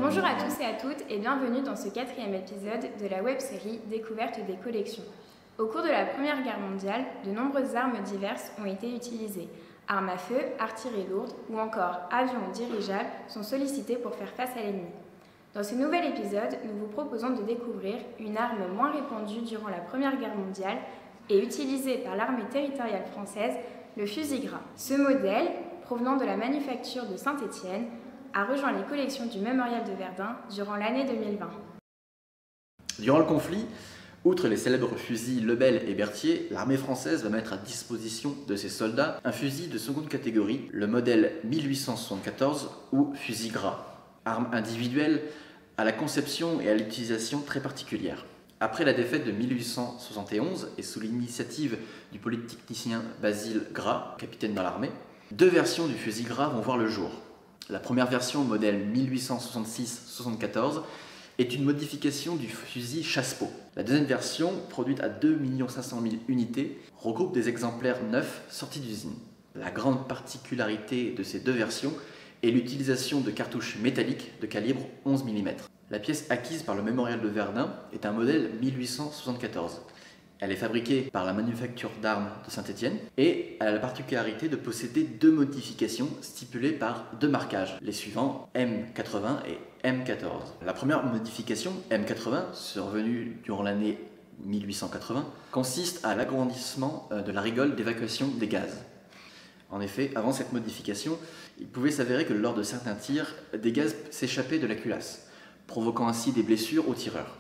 Bonjour à tous et à toutes et bienvenue dans ce 4e épisode de la web-série Découverte des collections. Au cours de la Première Guerre mondiale, de nombreuses armes diverses ont été utilisées. Armes à feu, artillerie lourde ou encore avions dirigeables sont sollicités pour faire face à l'ennemi. Dans ce nouvel épisode, nous vous proposons de découvrir une arme moins répandue durant la Première Guerre mondiale et utilisée par l'armée territoriale française, le fusil gras. Ce modèle, provenant de la manufacture de Saint-Étienne, a rejoint les collections du Mémorial de Verdun durant l'année 2020. Durant le conflit, outre les célèbres fusils Lebel et Berthier, l'armée française va mettre à disposition de ses soldats un fusil de seconde catégorie, le modèle 1874 ou fusil gras, arme individuelle à la conception et à l'utilisation très particulière. Après la défaite de 1871 et sous l'initiative du polytechnicien Basile Gras, capitaine dans l'armée, deux versions du fusil gras vont voir le jour. La première version, modèle 1866-74, est une modification du fusil Chassepot. La deuxième version, produite à 2 500 000 unités, regroupe des exemplaires neufs sortis d'usine. La grande particularité de ces deux versions est l'utilisation de cartouches métalliques de calibre 11 mm. La pièce acquise par le Mémorial de Verdun est un modèle 1874. Elle est fabriquée par la manufacture d'armes de Saint-Étienne et elle a la particularité de posséder deux modifications stipulées par deux marquages, les suivants M80 et M14. La première modification, M80, survenue durant l'année 1880, consiste à l'agrandissement de la rigole d'évacuation des gaz. En effet, avant cette modification, il pouvait s'avérer que lors de certains tirs, des gaz s'échappaient de la culasse, provoquant ainsi des blessures aux tireurs.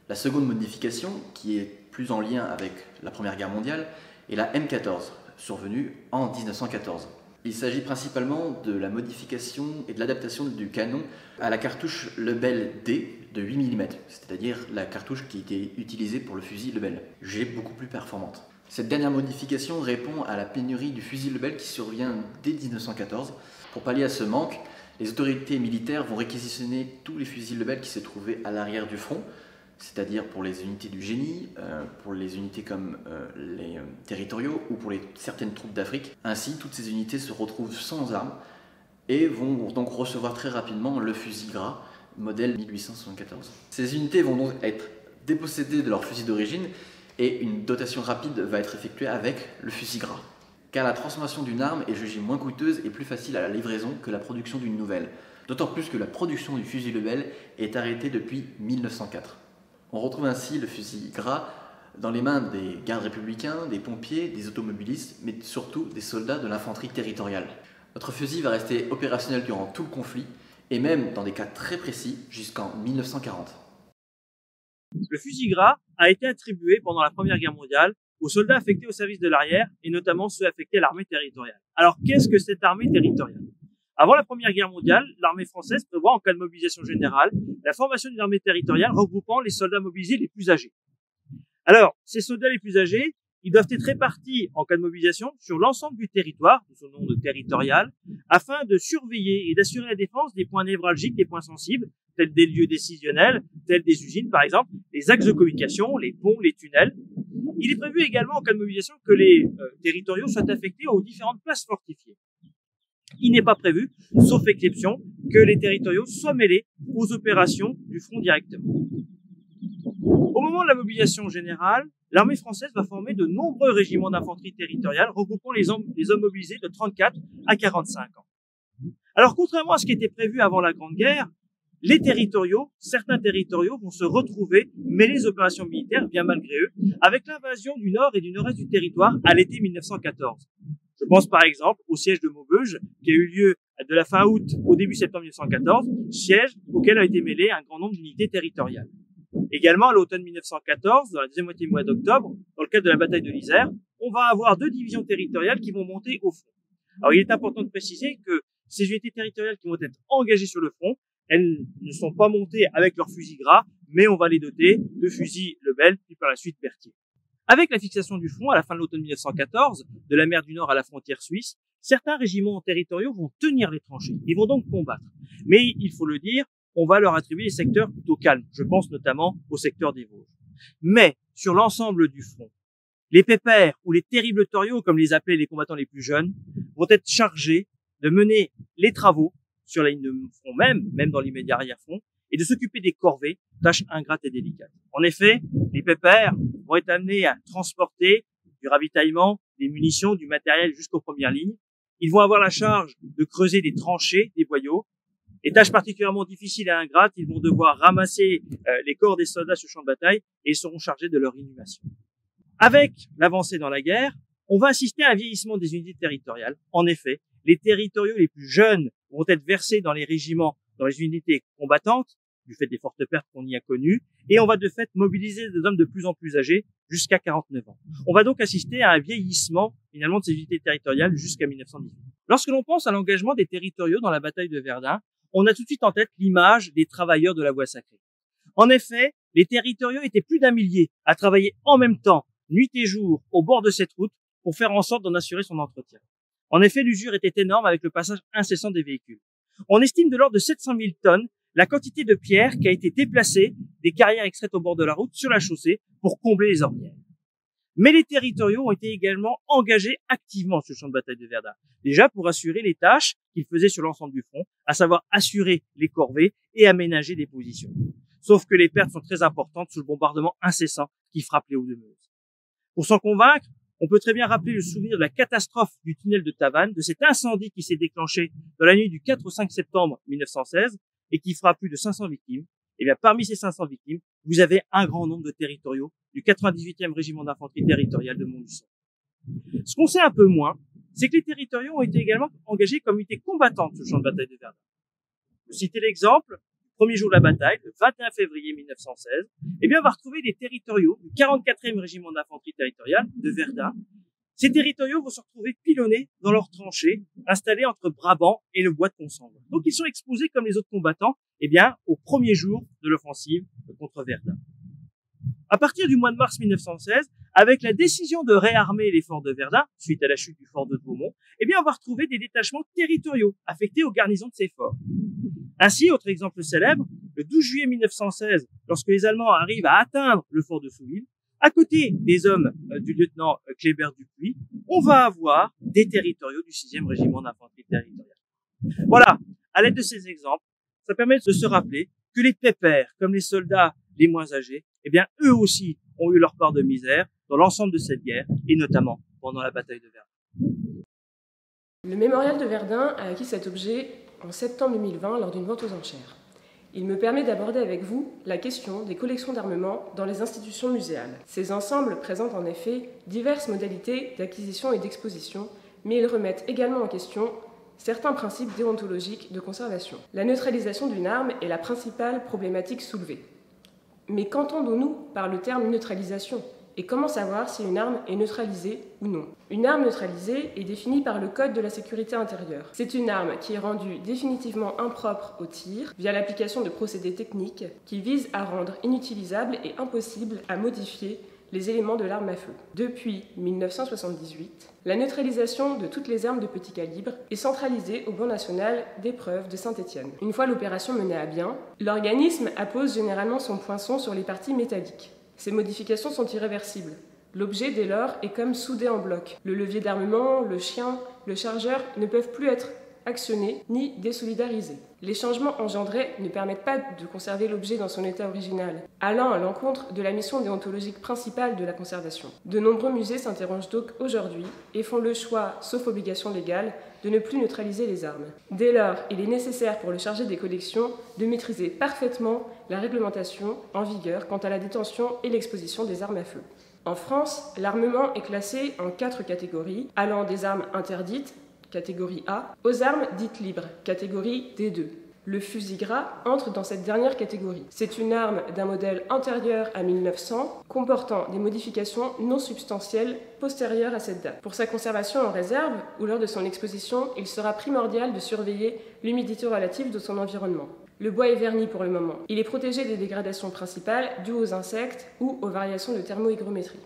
La seconde modification, qui est plus en lien avec la Première Guerre mondiale, est la M14, survenue en 1914. Il s'agit principalement de la modification et de l'adaptation du canon à la cartouche Lebel D de 8 mm, c'est-à-dire la cartouche qui était utilisée pour le fusil Lebel, G beaucoup plus performante. Cette dernière modification répond à la pénurie du fusil Lebel qui survient dès 1914. Pour pallier à ce manque, les autorités militaires vont réquisitionner tous les fusils Lebel qui se trouvaient à l'arrière du front, c'est-à-dire pour les unités du génie, pour les unités comme les territoriaux ou pour certaines troupes d'Afrique. Ainsi, toutes ces unités se retrouvent sans armes et vont donc recevoir très rapidement le fusil gras, modèle 1874. Ces unités vont donc être dépossédées de leur fusil d'origine et une dotation rapide va être effectuée avec le fusil gras. Car la transformation d'une arme est jugée moins coûteuse et plus facile à la livraison que la production d'une nouvelle. D'autant plus que la production du fusil Lebel est arrêtée depuis 1904. On retrouve ainsi le fusil gras dans les mains des gardes républicains, des pompiers, des automobilistes, mais surtout des soldats de l'infanterie territoriale. Notre fusil va rester opérationnel durant tout le conflit, et même dans des cas très précis, jusqu'en 1940. Le fusil gras a été attribué pendant la Première Guerre mondiale aux soldats affectés au service de l'arrière, et notamment ceux affectés à l'armée territoriale. Alors qu'est-ce que cette armée territoriale ? Avant la Première Guerre mondiale, l'armée française prévoit, en cas de mobilisation générale, la formation d'une armée territoriale regroupant les soldats mobilisés les plus âgés. Alors, ces soldats les plus âgés, ils doivent être répartis, en cas de mobilisation, sur l'ensemble du territoire, de son nom de territorial, afin de surveiller et d'assurer la défense des points névralgiques, des points sensibles, tels des lieux décisionnels, tels des usines par exemple, les axes de communication, les ponts, les tunnels. Il est prévu également, en cas de mobilisation, que les territoriaux soient affectés aux différentes places fortifiées. Il n'est pas prévu, sauf exception, que les territoriaux soient mêlés aux opérations du front directement. Au moment de la mobilisation générale, l'armée française va former de nombreux régiments d'infanterie territoriale regroupant les hommes mobilisés de 34 à 45 ans. Alors, contrairement à ce qui était prévu avant la Grande Guerre, certains territoriaux vont se retrouver mêlés aux opérations militaires, bien malgré eux, avec l'invasion du nord et du nord-est du territoire à l'été 1914. Je pense par exemple au siège de Maubeuge, qui a eu lieu de la fin août au début septembre 1914, siège auquel a été mêlé un grand nombre d'unités territoriales. Également, à l'automne 1914, dans la deuxième moitié du mois d'octobre, dans le cadre de la bataille de l'Isère, on va avoir deux divisions territoriales qui vont monter au front. Alors, il est important de préciser que ces unités territoriales qui vont être engagées sur le front, elles ne sont pas montées avec leurs fusils gras, mais on va les doter de fusils Lebel, puis par la suite Berthier. Avec la fixation du front à la fin de l'automne 1914, de la mer du Nord à la frontière suisse, certains régiments territoriaux vont tenir les tranchées. Ils vont donc combattre. Mais, il faut le dire, on va leur attribuer des secteurs plutôt calmes. Je pense notamment au secteur des Vosges. Mais, sur l'ensemble du front, les pépères ou les terribles toriaux, comme les appelaient les combattants les plus jeunes, vont être chargés de mener les travaux sur la ligne de front même dans l'immédiat arrière-front, et de s'occuper des corvées, tâche ingrate et délicate. En effet, les pépères vont être amenés à transporter du ravitaillement, des munitions, du matériel jusqu'aux premières lignes. Ils vont avoir la charge de creuser des tranchées, des boyaux. Et tâche particulièrement difficile et ingrate, ils vont devoir ramasser les corps des soldats sur le champ de bataille et ils seront chargés de leur inhumation. Avec l'avancée dans la guerre, on va assister à un vieillissement des unités territoriales. En effet, les territoriaux les plus jeunes vont être versés dans les régiments, dans les unités combattantes, du fait des fortes pertes qu'on y a connues, et on va de fait mobiliser des hommes de plus en plus âgés jusqu'à 49 ans. On va donc assister à un vieillissement finalement de ces unités territoriales jusqu'à 1918. Lorsque l'on pense à l'engagement des territoriaux dans la bataille de Verdun, on a tout de suite en tête l'image des travailleurs de la voie sacrée. En effet, les territoriaux étaient plus d'1 millier à travailler en même temps, nuit et jour, au bord de cette route pour faire en sorte d'en assurer son entretien. En effet, l'usure était énorme avec le passage incessant des véhicules. On estime de l'ordre de 700 000 tonnes la quantité de pierre qui a été déplacée des carrières extraites au bord de la route sur la chaussée pour combler les ornières. Mais les territoriaux ont été également engagés activement sur le champ de bataille de Verdun. Déjà pour assurer les tâches qu'ils faisaient sur l'ensemble du front, à savoir assurer les corvées et aménager des positions. Sauf que les pertes sont très importantes sous le bombardement incessant qui frappe les Hauts-de-Meuse. Pour s'en convaincre, on peut très bien rappeler le souvenir de la catastrophe du tunnel de Tavannes, de cet incendie qui s'est déclenché dans la nuit du 4 au 5 septembre 1916 et qui fera plus de 500 victimes. Et bien, parmi ces 500 victimes, vous avez un grand nombre de territoriaux du 98e régiment d'infanterie territoriale de Montluçon. Ce qu'on sait un peu moins, c'est que les territoriaux ont été également engagés comme unités combattantes sur le champ de bataille de Verdun. Je citer l'exemple, du premier jour de la bataille, le 21 février 1916, eh bien, on va retrouver des territoriaux du 44e régiment d'infanterie territoriale de Verdun. Ces territoriaux vont se retrouver pilonnés dans leurs tranchées, installés entre Brabant et le bois de Consemble. Donc, ils sont exposés comme les autres combattants, eh bien, au premier jour de l'offensive contre Verdun. À partir du mois de mars 1916, avec la décision de réarmer les forts de Verdun, suite à la chute du fort de Beaumont, eh bien, on va retrouver des détachements territoriaux affectés aux garnisons de ces forts. Ainsi, autre exemple célèbre, le 12 juillet 1916, lorsque les Allemands arrivent à atteindre le fort de Souville, à côté des hommes du lieutenant Kléber Dupuis, on va avoir des territoriaux du 6e régiment d'infanterie territoriale. Voilà, à l'aide de ces exemples, ça permet de se rappeler que les pépères, comme les soldats les moins âgés, eh bien, eux aussi ont eu leur part de misère dans l'ensemble de cette guerre, et notamment pendant la bataille de Verdun. Le mémorial de Verdun a acquis cet objet en septembre 2020 lors d'une vente aux enchères. Il me permet d'aborder avec vous la question des collections d'armement dans les institutions muséales. Ces ensembles présentent en effet diverses modalités d'acquisition et d'exposition, mais ils remettent également en question certains principes déontologiques de conservation. La neutralisation d'une arme est la principale problématique soulevée. Mais qu'entendons-nous par le terme neutralisation ? Et comment savoir si une arme est neutralisée ou non ? Une arme neutralisée est définie par le Code de la sécurité intérieure. C'est une arme qui est rendue définitivement impropre au tir via l'application de procédés techniques qui visent à rendre inutilisable et impossible à modifier les éléments de l'arme à feu. Depuis 1978, la neutralisation de toutes les armes de petit calibre est centralisée au Banc national d'épreuves de Saint-Étienne. Une fois l'opération menée à bien, l'organisme appose généralement son poinçon sur les parties métalliques. Ces modifications sont irréversibles. L'objet, dès lors, est comme soudé en bloc. Le levier d'armement, le chien, le chargeur ne peuvent plus être actionnés ni désolidarisés. Les changements engendrés ne permettent pas de conserver l'objet dans son état original, allant à l'encontre de la mission déontologique principale de la conservation. De nombreux musées s'interrogent donc aujourd'hui et font le choix, sauf obligation légale, de ne plus neutraliser les armes. Dès lors, il est nécessaire pour le chargé des collections de maîtriser parfaitement la réglementation en vigueur quant à la détention et l'exposition des armes à feu. En France, l'armement est classé en 4 catégories, allant des armes interdites, catégorie A, aux armes dites libres, catégorie D2. Le fusil gras entre dans cette dernière catégorie. C'est une arme d'un modèle antérieur à 1900, comportant des modifications non substantielles postérieures à cette date. Pour sa conservation en réserve ou lors de son exposition, il sera primordial de surveiller l'humidité relative de son environnement. Le bois est verni pour le moment. Il est protégé des dégradations principales dues aux insectes ou aux variations de thermohygrométrie.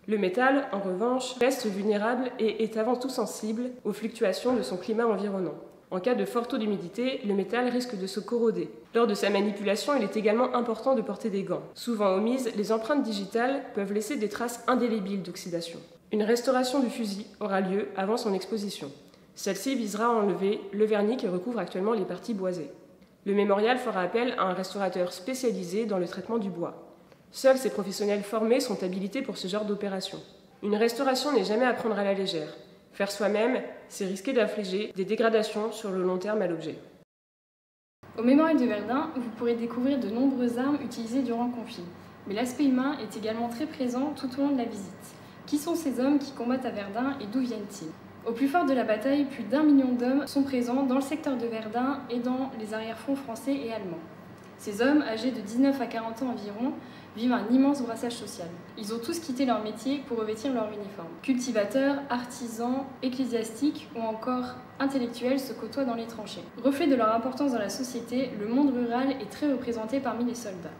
Le métal, en revanche, reste vulnérable et est avant tout sensible aux fluctuations de son climat environnant. En cas de fort taux d'humidité, le métal risque de se corroder. Lors de sa manipulation, il est également important de porter des gants. Souvent omises, les empreintes digitales peuvent laisser des traces indélébiles d'oxydation. Une restauration du fusil aura lieu avant son exposition. Celle-ci visera à enlever le vernis qui recouvre actuellement les parties boisées. Le mémorial fera appel à un restaurateur spécialisé dans le traitement du bois. Seuls ces professionnels formés sont habilités pour ce genre d'opération. Une restauration n'est jamais à prendre à la légère. Faire soi-même, c'est risquer d'infliger des dégradations sur le long terme à l'objet. Au mémorial de Verdun, vous pourrez découvrir de nombreuses armes utilisées durant le conflit. Mais l'aspect humain est également très présent tout au long de la visite. Qui sont ces hommes qui combattent à Verdun et d'où viennent-ils ? Au plus fort de la bataille, plus d'1 million d'hommes sont présents dans le secteur de Verdun et dans les arrière-fronts français et allemands. Ces hommes, âgés de 19 à 40 ans environ, vivent un immense brassage social. Ils ont tous quitté leur métier pour revêtir leur uniforme. Cultivateurs, artisans, ecclésiastiques ou encore intellectuels se côtoient dans les tranchées. Reflet de leur importance dans la société, le monde rural est très représenté parmi les soldats.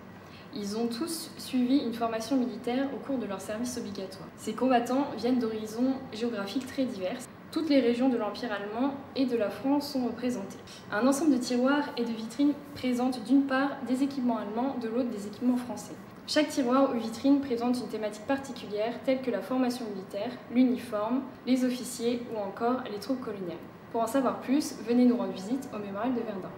Ils ont tous suivi une formation militaire au cours de leur service obligatoire. Ces combattants viennent d'horizons géographiques très divers. Toutes les régions de l'Empire allemand et de la France sont représentées. Un ensemble de tiroirs et de vitrines présente d'une part des équipements allemands, de l'autre des équipements français. Chaque tiroir ou vitrine présente une thématique particulière telle que la formation militaire, l'uniforme, les officiers ou encore les troupes coloniales. Pour en savoir plus, venez nous rendre visite au mémorial de Verdun.